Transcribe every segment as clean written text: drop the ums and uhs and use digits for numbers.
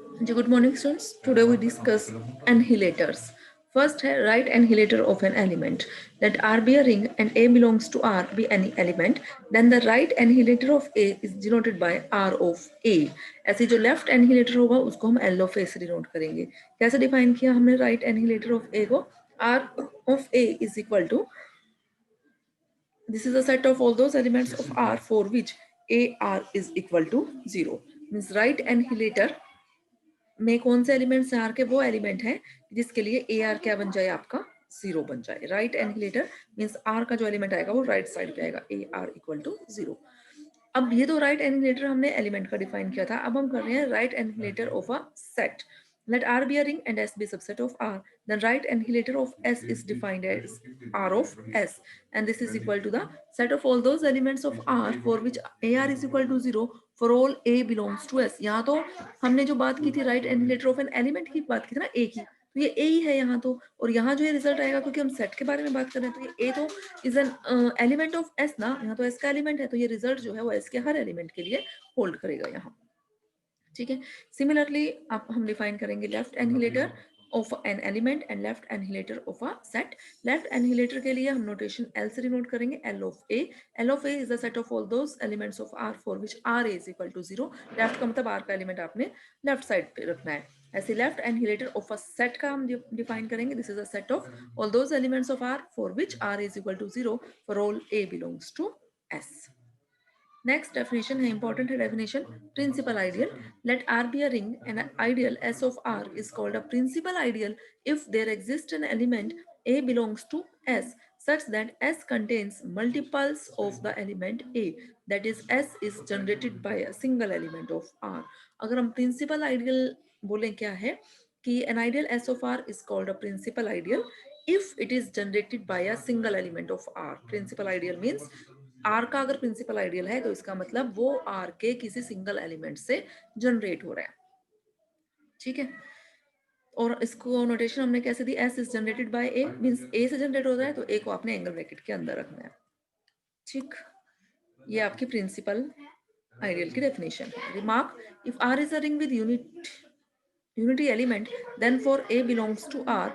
Good morning, students. Today we discuss annihilators. First है right annihilator of an element. Let R be a ring and A belongs to R be any element. Then the right annihilator of A is denoted by R of A. ऐसे जो left annihilator होगा उसको हम L of A से denote करेंगे. कैसे define किया हमने right annihilator of A को? R of A is equal to, this is a set of all those elements of R for which AR is equal to 0. Means right annihilator में कौन से elements हैं are के? वो element है जिसके लिए ए आर क्या बन जाए आपका? जीरो बन जाए. राइट एनहिलेटर मींस आर का जो एलिमेंट आएगा वो राइट साइड पे आएगा, A R equal to zero. अब ये तो राइट एनहिलेटर हमने एलिमेंट का डिफाइन किया था. अब हम कर रहे हैं right annihilator of a set. Let R be a ring and S be a subset of R. Then right annihilator of S is defined as R of S, and this is equal to the set of all those elements of R for which AR is equal to 0 for all A belongs to S. यहाँ तो हमने जो बात की थी right annihilator of an element की बात की थी ना, A की, तो ये A ही है यहाँ तो. और यहाँ जो ये रिजल्ट आएगा क्योंकि हम सेट के बारे में बात कर रहे हैं तो ये A तो is an element of S ना, यहाँ तो S का एलिमेंट है तो ये रिजल्ट जो है वो S के हर एलिमेंट के लिए होल्ड करेगा यहाँ. ठीक है. सिमिलरली अब हम डिफाइन करेंगे left annihilator of an element and left annihilator of a set. Left annihilator के लिए हम नोटेशन एल से डिनोट करेंगे, L of A. L of A is the set of all those elements of R for which R is equal to zero. Left का मतलब are का element आपने left side पे रखना है. ऐसे left annihilator of a set का हम डिफाइन करेंगे. This is a set of all those elements of R for which R is equal to zero for all A belongs to S. Next definition है important है definition, principal ideal. Let R be a ring and an ideal S of R is called a principal ideal if there exists an element A belongs to S such that S contains multiples of the element A, that is S is generated by a single element of R. अगर हम principal ideal बोलें क्या है कि an ideal S of R is called a principal ideal if it is generated by a single element of R. Principal ideal means R का अगर principal ideal है तो इसका मतलब वो आर के किसी सिंगल एलिमेंट से जनरेट हो रहा है. ठीक है. और इसको नोटेशन हमने कैसे दी? S is generated by A, means A से जनरेट हो रहा है तो ए को आपने एंगल ब्रैकेट के अंदर रखना है. ठीक. ये आपकी प्रिंसिपल आइडियल की डेफिनेशन है. Remark, if R is a ring with unity element then for a belongs to r,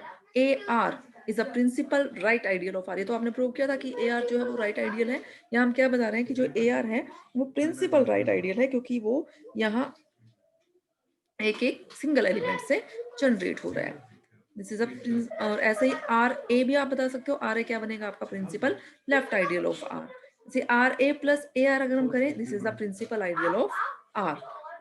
ar is a principal right ideal of r. ये तो आपने प्रूव किया था कि ar जो है वो राइट आइडियल है. यहाँ हम क्या बता रहे हैं कि जो ar है वो प्रिंसिपल राइट आइडियल है क्योंकि वो यहाँ एक एक सिंगल एलिमेंट से जनरेट हो रहा है. दिस इज अ, और ऐसे ही आर ए भी आप बता सकते हो. आर ए क्या बनेगा आपका? Principal left ideal of R. जैसे R A plus A R अगर हम करें, this is the principal ideal of R.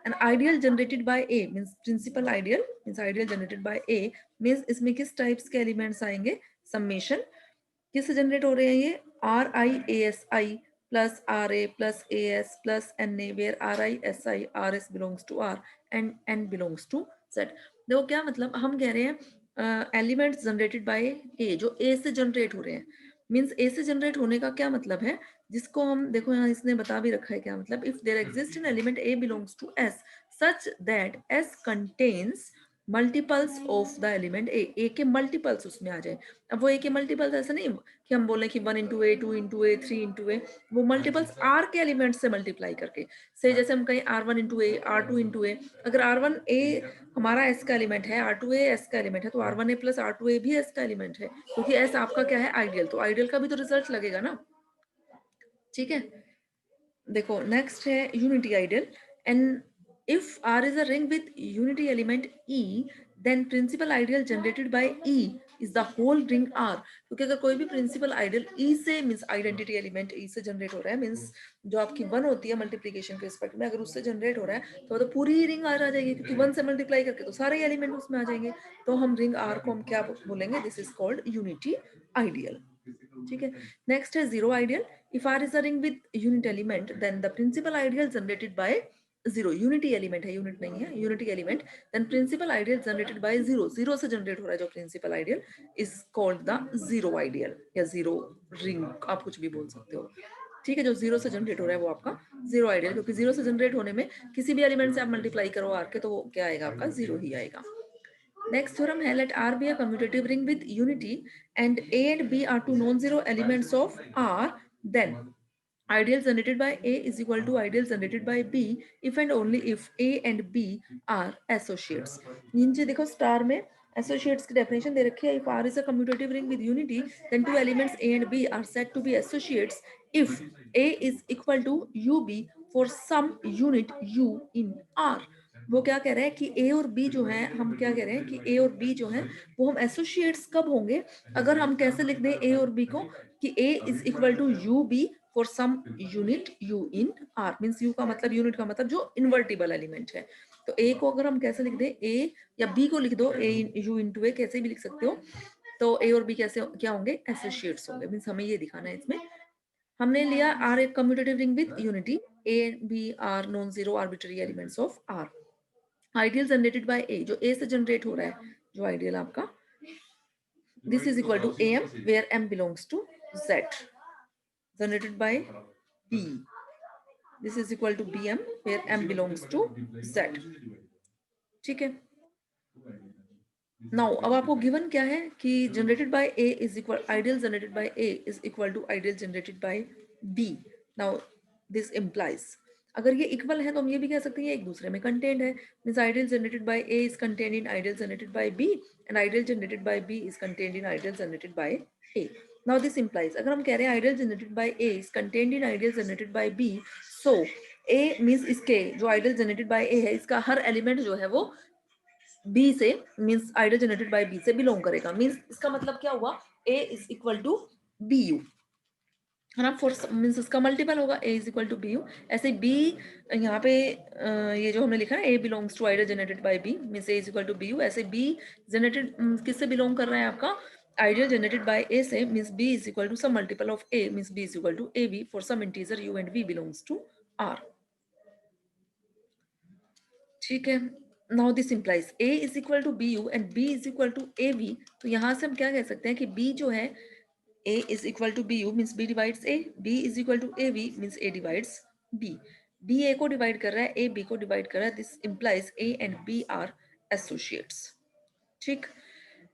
An ideal generated by A means principal ideal means ideal generated by A means इसमें किस types के elements आएंगे? Summation. किससे generate हो रहे हैं ये? R I A S I plus R A plus A S plus N A, where R I S I R S belongs to R and N belongs to set. देखो क्या मतलब हम कह रहे हैं एलिमेंट्स जनरेटेड बाय ए जो ए से generate हो रहे हैं. मींस ए से जनरेट होने का क्या मतलब है? जिसको हम देखो यहाँ इसने बता भी रखा है क्या मतलब. If there exist an element A belongs to S such that S contains multiples of the element A, A के मल्टीपल्स उसमें आ जाए. अब वो ए के मल्टीपल्स ऐसा नहीं कि हम बोले कि 1 into A, 2 into A, 3 into A, वो मल्टीपल्स आर के एलिमेंट से मल्टीप्लाई करके. से जैसे हम कहें R one into A, R two into A. अगर आर वन ए हमारा एस का एलिमेंट है, आर टू ए एस का एलिमेंट है, तो R one A plus R two A भी एस का एलिमेंट है क्योंकि एस आपका क्या है? आइडियल. तो आइडियल का भी तो रिजल्ट लगेगा ना. ठीक है. देखो नेक्स्ट है unity ideal. And if R is a ring with unity element E then principal ideal generated by E is the whole ring R. क्योंकि अगर कोई भी प्रिंसिपल आइडियल ई से मींस आइडेंटिटी एलिमेंट ई से जनरेट हो रहा है, मींस जो आपकी वन होती है मल्टीप्लीकेशन के रिस्पेक्ट में, अगर उससे जनरेट हो रहा है तो पूरी ही रिंग आर आ जाएगी क्योंकि वन से मल्टीप्लाई करके तो सारे एलिमेंट उसमें आ जाएंगे. तो हम रिंग आर को हम क्या बोलेंगे? This is called unity ideal. ठीक है. नेक्स्ट है zero ideal. If R is a ring with unit element then the principal ideal generated by zero. Unity element है, यूनिट नहीं है, unity element. Then principal ideal generated by zero. Zero से generate हो रहा है जो principal ideal is called the zero ideal या zero ring, आप कुछ भी बोल सकते हो. ठीक है. जो जीरो से जनरेट हो रहा है वो आपका जीरो आइडियल, क्योंकि जीरो से जनरेट होने में किसी भी एलिमेंट से आप मल्टीप्लाई करो आर के तो वो क्या आएगा? आपका जीरो ही आएगा. Next theorem है let R be a commutative ring with unity and A and B are two non-zero elements of R, then Ideal generated by A is equal to ideal generated by B if and only if A and B are associates. नीचे देखो star में associates की definition दे रखी है. If R is a commutative ring with unity, then two elements A and B are said to be associates if A is equal to UB for some unit U in R. वो क्या कह रहे हैं कि A और B जो है, हम क्या कह रहे हैं कि A और B जो है वो हम एसोसिएट्स कब होंगे, अगर हम कैसे लिख दें A और B को कि A is equal to U B for some unit U in R. Means U का मतलब, यूनिट का मतलब जो इन्वर्टिबल एलिमेंट है. तो A को अगर हम कैसे लिख दें, A या B को लिख दो A U इंटू A, कैसे भी लिख सकते हो. तो A और B कैसे क्या होंगे, एसोसिएट्स होंगे. मीन्स हमें ये दिखाना है इसमें. हमने लिया R एक commutative ring with unity, A and B are non zero arbitrary elements of R. Ideal generated by A, जो A से जनरेट हो रहा है जो आइडियल आपका, this is equal to AM where M belongs to Z. Generated by B, this is equal to BM where M belongs to Z. ठीक है. Now अब आपको गिवन क्या है कि generated by A is equal, ideal generated by A is equal to ideal generated by B. Now this implies, अगर ये equal है तो हम ये भी कह सकते हैं ये एक दूसरे में कंटेंट है. Means ideal generated by A is contained in ideal generated by B and ideal generated by B is contained in ideal generated by A. Now this implies, अगर हम कह रहे हैं ideal generated by A is contained in ideal generated by B, so A means इसके जो ideal generated by A है इसका हर element जो है वो बी से, means ideal generated by B से बिलोंग करेगा. मींस इसका मतलब क्या हुआ, A is equal to B U है ना. फॉर मींस इसका मल्टीपल होगा, A is equal to B U. ऐसे बी यहाँ पे ये जो हमने लिखा है A belongs to ideal generated by B, means A is equal to B U. ऐसे बी जनरेटेड किससे बिलोंग कर रहा है आपका, आइडियल जनरेटेड बाय ए से, means B is equal to some multiple of A, means B is equal to A B for some integer U and B belongs to R. ठीक है. Now this implies A is equal to B U and B is equal to A B. तो यहां से हम क्या कह सकते हैं कि B जो है, A is equal to B U means B divides A, B is equal to A B means A divides B. B A को डिवाइड कर रहा है, A B को डिवाइड कर रहा है. This implies A and B are associates. ठीक.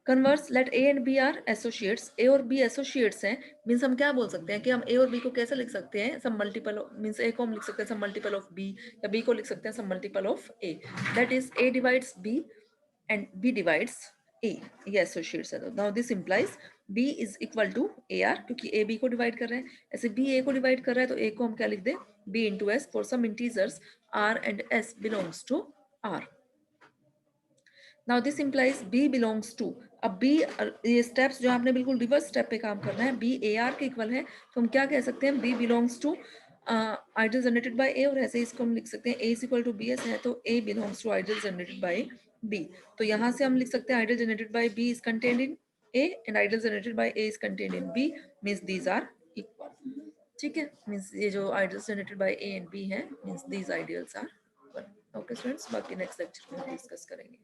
Converse, let A and B are associates. A और बी एसोसिएट्स हैं, मीन्स हम क्या बोल सकते हैं कि हम ए और बी को कैसे लिख सकते हैं, सम मल्टीपल, मीन्स ए को हम लिख सकते हैं सम मल्टीपल ऑफ बी, या बी को लिख सकते हैं some multiple of A. That is A divides B and B divides A. ये एसोसिएट्स है. Now this implies B is equal to A R, क्योंकि ए बी को डिवाइड कर रहे हैं. ऐसे बी ए को डिवाइड कर रहा है तो ए को हम क्या लिख दें, B into S for some integers R and S belongs to R. Now this implies B belongs to, अब B, ये स्टेप्स जो आपने बिल्कुल रिवर्स स्टेप पे काम करना है. B A R के इक्वल है, तो हम क्या कह सकते हैं, B belongs to ideal generated by A, और ऐसे इसको हम लिख सकते हैं A is equal to BS है तो A belongs to ideal generated by B. तो यहाँ से हम लिख सकते हैं ideal generated by B is contained in A and ideal generated by A is contained in B, means these are equal. ठीक है. मींस ये जो ideals generated by A and B है, means these ideals are equal. Okay students, बाकी next lecture में discuss करेंगे.